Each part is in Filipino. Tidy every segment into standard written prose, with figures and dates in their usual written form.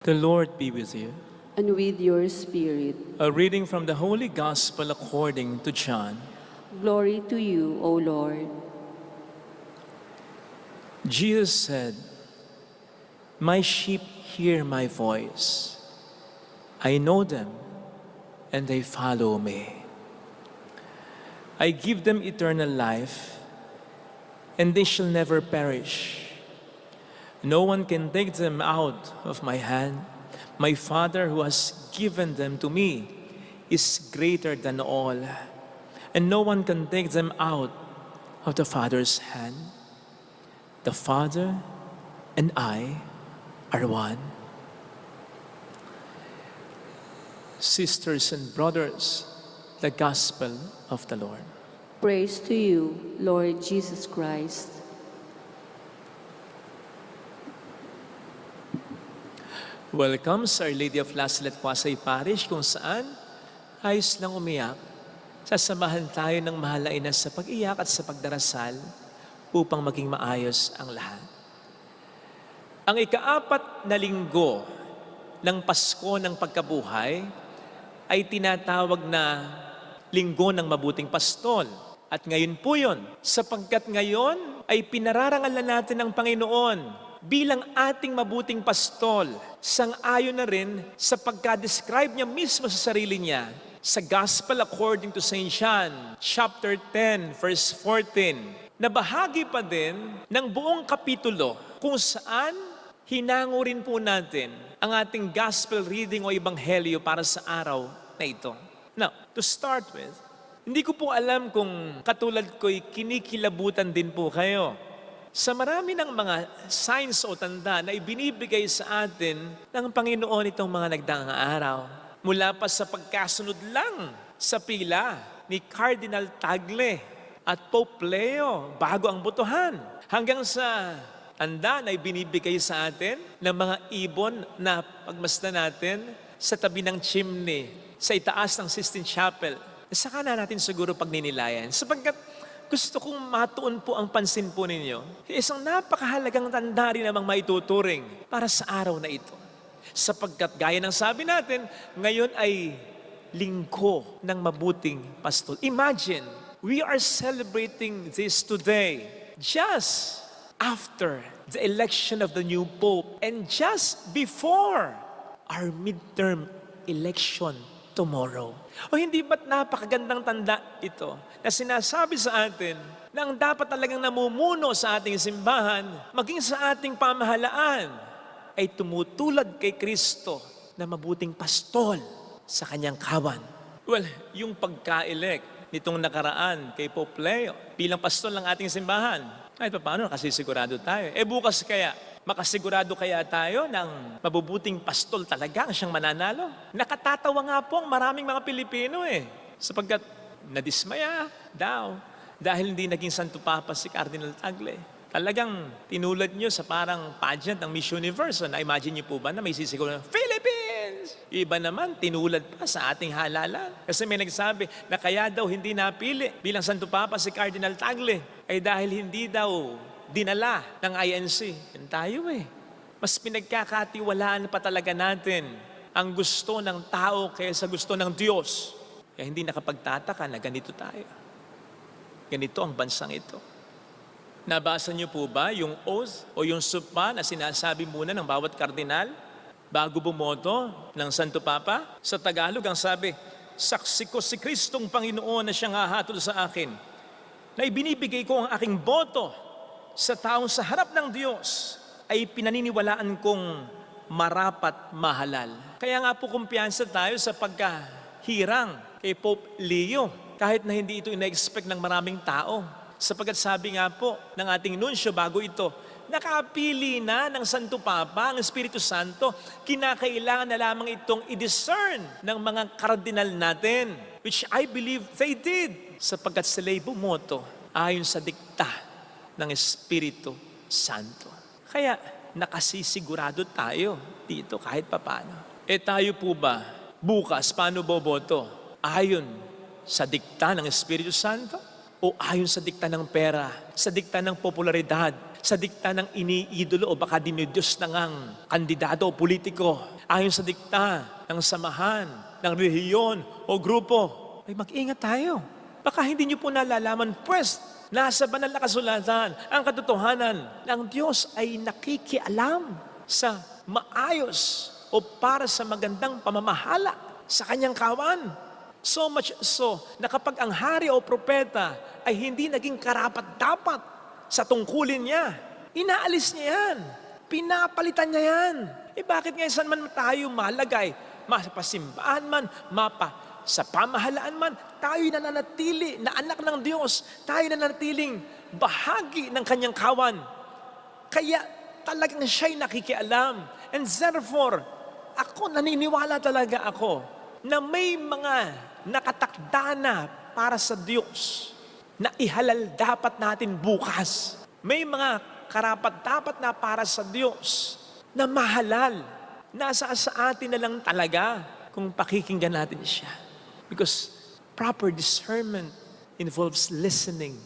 The Lord be with you. And with your spirit. A reading from the Holy Gospel according to John. Glory to you, O Lord. Jesus said, "My sheep hear my voice. I know them, and they follow me. I give them eternal life, and they shall never perish. No one can take them out of my hand. My Father who has given them to me is greater than all, and no one can take them out of the Father's hand. The Father and I are one." Sisters and brothers, the Gospel of the Lord. Praise to you, Lord Jesus Christ. Welcome sa Our Lady of Lasalle at Pasay Parish, kung saan ayos lang umiyak. Sasamahan tayo ng mahal na ina sa pag-iyak at sa pagdarasal upang maging maayos ang lahat. Ang ika-4 na linggo ng Pasko ng Pagkabuhay ay tinatawag na Linggo ng Mabuting Pastol. At ngayon po yun, sapagkat ngayon ay pinararangalan natin ng Panginoon bilang ating mabuting pastol, sang-ayon na rin sa pagka-describe niya mismo sa sarili niya sa Gospel according to St. John, chapter 10, verse 14, na bahagi pa din ng buong kapitulo kung saan hinango rin po natin ang ating Gospel reading o Ebanghelyo para sa araw na ito. Now, to start with, hindi ko po alam kung katulad ko'y kinikilabutan din po kayo sa marami ng mga signs o tanda na ibinibigay sa atin ng Panginoon itong mga nagdaang araw. Mula pa sa pagkasunod lang sa pila ni Cardinal Tagle at Pope Leo bago ang botohan, hanggang sa tanda na ibinibigay sa atin ng mga ibon na pagmasdan natin sa tabi ng chimney, sa itaas ng Sistine Chapel. Saka na natin siguro pagninilayan, sapagkat gusto kong matuon po ang pansin po ninyo. Isang napakahalagang tanda rin namang maituturing para sa araw na ito. Sapagkat gaya ng sabi natin, ngayon ay linggo ng mabuting pastol. Imagine, we are celebrating this today just after the election of the new Pope and just before our midterm election tomorrow. O hindi ba't napakagandang tanda ito na sinasabi sa atin na ang dapat talagang namumuno sa ating simbahan, maging sa ating pamahalaan, ay tumutulad kay Kristo na mabuting pastol sa kanyang kawan. Well, yung pagka-elect nitong nakaraan kay Pope Leo bilang pastol ng ating simbahan, kahit pa paano nakasisigurado tayo. Bukas kaya, makasigurado kaya tayo ng mabubuting pastol talaga ang siyang mananalo? Nakatatawa nga po ang maraming mga Pilipino sapagkat nadismaya daw dahil hindi naging Santo Papa si Cardinal Tagle. Talagang tinulad nyo sa parang pageant ng Miss Universe. Na-imagine nyo po ba na may sisigaw na Philippines? Iba naman, tinulad pa sa ating halalan. Kasi may nagsabi na kaya daw hindi napili bilang Santo Papa si Cardinal Tagle ay dahil hindi daw dinala ng INC. Yan tayo Mas pinagkakatiwalaan pa talaga natin ang gusto ng tao kaysa gusto ng Diyos. Kaya hindi nakapagtataka na ganito tayo. Ganito ang bansang ito. Nabasa niyo po ba yung oath o yung sumpa na sinasabi muna ng bawat kardinal bago bumoto ng Santo Papa? Sa Tagalog ang sabi, "Saksi ko si Kristong Panginoon na siyang hahatol sa akin, na ibinibigay ko ang aking boto sa taong sa harap ng Diyos ay pinaniniwalaan kong marapat mahalal." Kaya nga po kumpiyansa tayo sa pagkahirang kay Pope Leo, kahit na hindi ito ina-expect ng maraming tao. Sapagkat sabi nga po ng ating nunsyo bago ito, nakapili na ng Santo Papa ang Espiritu Santo, kinakailangan na lamang itong i-discern ng mga kardinal natin, which I believe they did, sapagkat sila'y bumoto ayon sa dikta ng Espiritu Santo. Kaya nakasisigurado tayo dito kahit papano. Tayo po ba bukas paano boboto? Ayon sa dikta ng Espiritu Santo o ayon sa dikta ng pera, sa dikta ng popularidad, sa dikta ng iniidolo o baka dinidiyos na ngang kandidato o politiko, ayon sa dikta ng samahan, ng rehiyon o grupo, ay mag-ingat tayo. Baka hindi niyo po nalalaman, pues, nasa banal na kasulatan ang katotohanan ng Diyos ay nakikialam sa maayos o para sa magandang pamamahala sa kanyang kawan. So much so na kapag ang hari o propeta ay hindi naging karapat-dapat sa tungkulin niya, inaalis niya yan, pinapalitan niya yan. Bakit ngayon saan man tayo malagay, mapasimbahan man, sa pamahalaan man, tayo nananatili na anak ng Diyos, tayo nananatiling bahagi ng kanyang kawan. Kaya talagang siya'y nakikialam. And therefore, naniniwala talaga ako na may mga nakatakda na para sa Diyos na ihalal dapat natin bukas. May mga karapat-dapat na para sa Diyos na mahalal. Nasa sa atin na lang talaga kung pakikinggan natin siya. Because proper discernment involves listening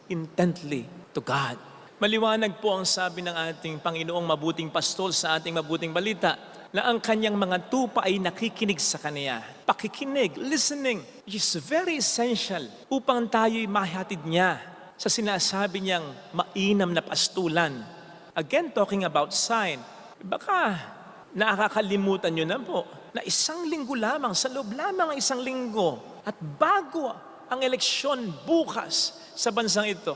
intently to God. Maliwanag po ang sabi ng ating Panginoong mabuting pastol sa ating mabuting balita na ang kanyang mga tupa ay nakikinig sa kanya. Pakikinig, listening, is very essential upang tayo'y mahatid niya sa sinasabi niyang mainam na pastulan. Again, talking about sign, baka nakakalimutan nyo na po na isang linggo lamang, sa loob lamang ng isang linggo, at bago ang eleksyon bukas sa bansang ito,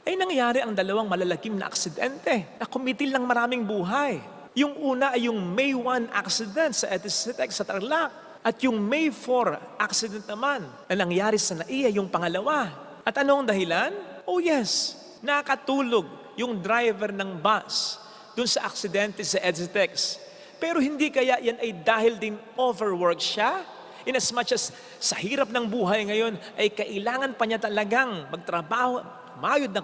ay nangyari ang dalawang malalaking na aksidente na kumitil ng maraming buhay. Yung una ay yung May 1 accident sa EDSA sa Tarlac at yung May 4 accident naman na nangyari sa NAIA, yung pangalawa. At anong dahilan? Oh yes, nakatulog yung driver ng bus dun sa aksidente sa EDSA. Pero hindi kaya yan ay dahil din overwork siya? In as much as sa hirap ng buhay ngayon ay kailangan pa niya talagang magtrabaho,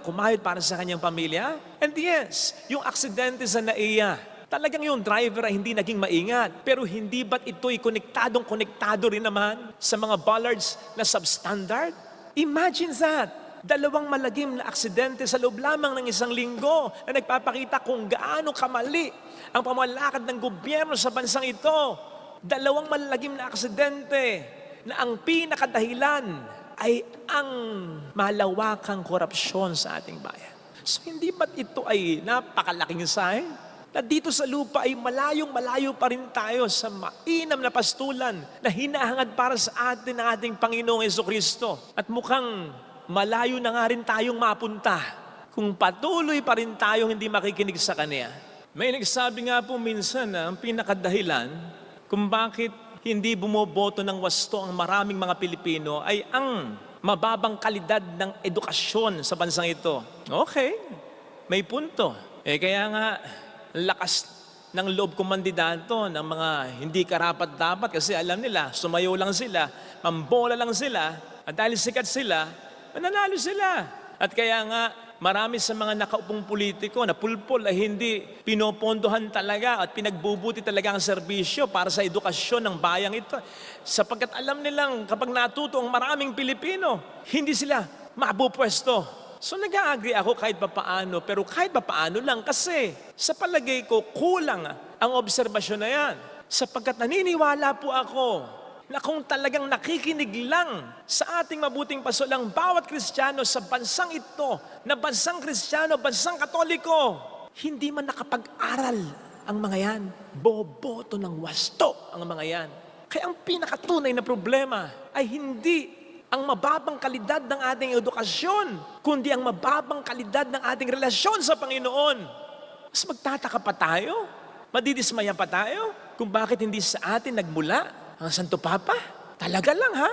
kumayod para sa kanyang pamilya? And yes, yung aksidente sa NAIA, talagang yung driver ay hindi naging maingat. Pero hindi ba't ito'y konektado rin naman sa mga bollards na substandard? Imagine that! Dalawang malagim na aksidente sa loob lamang ng isang linggo na nagpapakita kung gaano kamali ang pamamalakad ng gobyerno sa bansang ito. Dalawang malagim na aksidente na ang pinakadahilan ay ang malawakang korupsyon sa ating bayan. So hindi ba't ito ay napakalaking sign? Na dito sa lupa ay malayong-malayo pa rin tayo sa mainam na pastulan na hinahangad para sa atin ng ating Panginoong Jesucristo. At mukhang malayo na nga rin tayong mapunta kung patuloy pa rin tayong hindi makikinig sa Kanya. May nagsabi nga po minsan na ang pinakadahilan kung bakit hindi bumoboto ng wasto ang maraming mga Pilipino ay ang mababang kalidad ng edukasyon sa bansang ito. Okay, may punto. Kaya nga, lakas ng loob kong mandidato ng mga hindi karapat-dapat kasi alam nila, sumayo lang sila, mambola lang sila, at dahil sikat sila, mananalo sila. At kaya nga, marami sa mga nakaupong politiko na pulpol ay hindi pinopondohan talaga at pinagbubuti talaga ang serbisyo para sa edukasyon ng bayang ito. Sapagkat alam nilang kapag natuto ang maraming Pilipino, hindi sila mabupwesto. So nag-agree ako kahit papaano, pero kahit papaano lang kasi sa palagay ko kulang ang obserbasyon na yan. Sapagkat naniniwala po ako na kung talagang nakikinig lang sa ating mabuting pasul ang bawat Kristiyano sa bansang ito, na bansang Kristiyano, bansang Katoliko, hindi man nakapag-aral ang mga yan, boboto ng wasto ang mga yan. Kaya ang pinakatunay na problema ay hindi ang mababang kalidad ng ating edukasyon, kundi ang mababang kalidad ng ating relasyon sa Panginoon. Mas magtataka pa tayo, madidismaya pa tayo, kung bakit hindi sa atin nagmula ang Santo Papa? Talaga lang ha?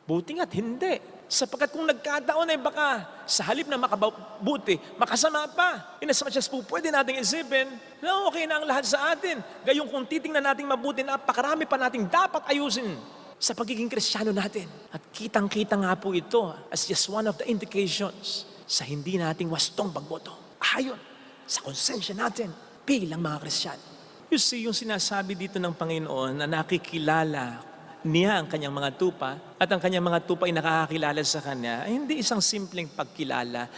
Buti nga't hindi. Sapagkat kung nagkataon ay baka sa halip na makabuti, makasama pa. In as much as po pwede nating isipin na okay na ang lahat sa atin. Gayong kung titingnan nating mabuti, napakarami pa nating dapat ayusin sa pagiging Kristiyano natin. At kitang-kita nga po ito as just one of the indications sa hindi nating wastong pagboto. Ayon sa konsensya natin bilang mga Kristiyano. You see, yung sinasabi dito ng Panginoon na nakikilala niya ang kanyang mga tupa at ang kanyang mga tupa ay nakakakilala sa kanya, ay hindi isang simpleng pagkilala.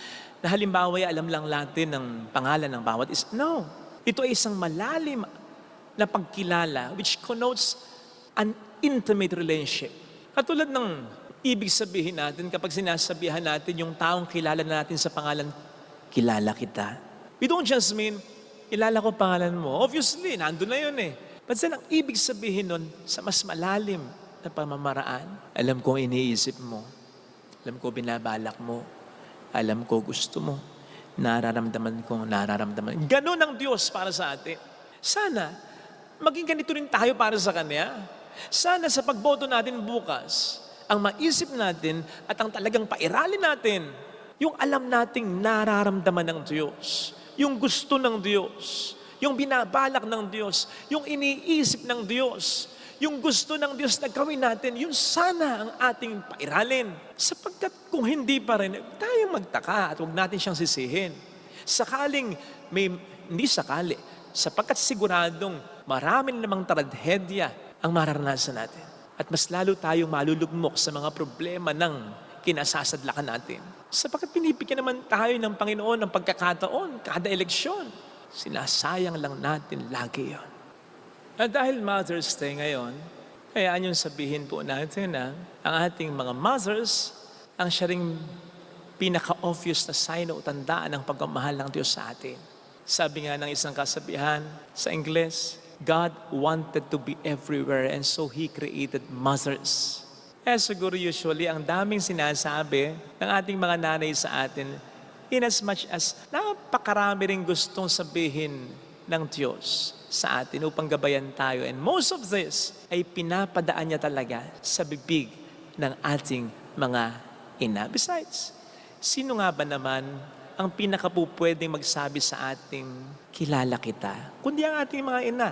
na halimbawa ay alam lang natin ng pangalan ng bawat isa. No. Ito ay isang malalim na pagkilala which connotes an intimate relationship. Katulad ng ibig sabihin natin kapag sinasabihan natin yung taong kilala na natin sa pangalan, kilala kita. We don't just mean, kilala ko pangalan mo. Obviously, nandun na yun eh. But then, ang ibig sabihin nun sa mas malalim na pamamaraan, alam ko iniisip mo. Alam ko binabalak mo. Alam ko gusto mo. Nararamdaman ko, nararamdaman. Ganun ang Diyos para sa atin. Sana, maging ganito rin tayo para sa Kanya. Sana sa pagboto natin bukas, ang maisip natin at ang talagang pairalin natin, yung alam nating nararamdaman ng Diyos, yung gusto ng Diyos, yung binabalak ng Diyos, yung iniisip ng Diyos, yung gusto ng Diyos na gawin natin, yun sana ang ating pairalin. Sapagkat kung hindi pa rin, tayong magtaka at huwag natin siyang sisihin. Sakaling hindi sakali, sapagkat siguradong marami namang trahedya ang mararanasan natin. At mas lalo tayong malulugmok sa mga problema ng kinasasadlakan natin. Sapagkat pinipigyan naman tayo ng Panginoon ng pagkakataon, kada eleksyon. Sinasayang lang natin lagi yun. At dahil Mother's Day ngayon, hayaan yung sabihin po natin na ang ating mga mothers ang siya ring pinaka-obvious na sign o tandaan ng pagmamahal ng Diyos sa atin. Sabi nga ng isang kasabihan sa Ingles, God wanted to be everywhere and so He created mothers. Siguro usually ang daming sinasabi ng ating mga nanay sa atin in as much as napakarami ring gustong sabihin ng Diyos sa atin upang gabayan tayo. And most of this ay pinapadaan niya talaga sa bibig ng ating mga ina. Besides, sino nga ba naman ang pinakapupwedeng magsabi sa ating kilala kita? Kundi ang ating mga ina.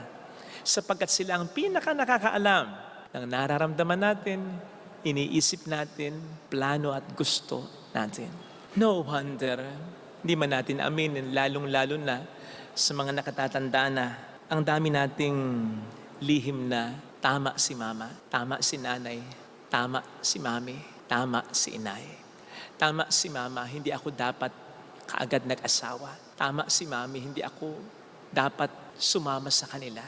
Sapagkat sila ang pinaka nakakaalam ng nararamdaman natin, iniisip natin, plano at gusto natin. No wonder, hindi man natin aminin, lalong-lalo na sa mga nakatatanda na ang dami nating lihim na tama si mama, tama si nanay, tama si mami, tama si inay. Tama si mama, hindi ako dapat kaagad nag-asawa. Tama si mami, hindi ako dapat sumama sa kanila.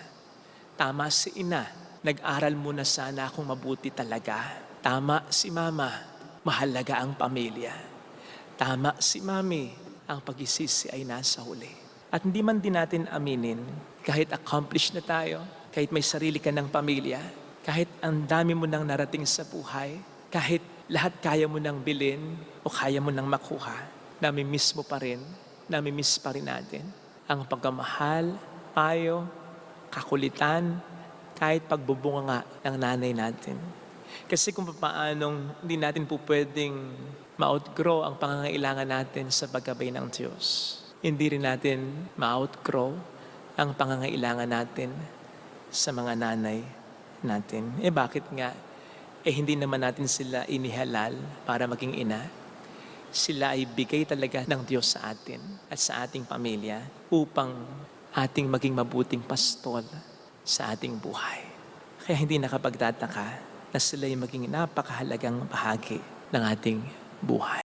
Tama si ina, nag-aral muna sana akong mabuti talaga. Tama si mama, mahalaga ang pamilya. Tama si mami, ang pagsisisi ay nasa huli. At hindi man din natin aminin, kahit accomplished na tayo, kahit may sarili ka ng pamilya, kahit ang dami mo nang narating sa buhay, kahit lahat kaya mo nang bilhin o kaya mo nang makuha, namimiss mo pa rin, namimiss pa rin natin ang pagmamahal, payo, kakulitan, kahit pagbubunga nga ng nanay natin. Kasi kung paanong hindi natin po pwedeng ma-outgrow ang pangangailangan natin sa paggabay ng Diyos. Hindi rin natin ma-outgrow ang pangangailangan natin sa mga nanay natin. Bakit nga? Hindi naman natin sila inihalal para maging ina. Sila ay bigay talaga ng Diyos sa atin at sa ating pamilya upang ating maging mabuting pastol sa ating buhay. Kaya hindi nakapagtataka na sila ay maging napakahalagang bahagi ng ating buhay.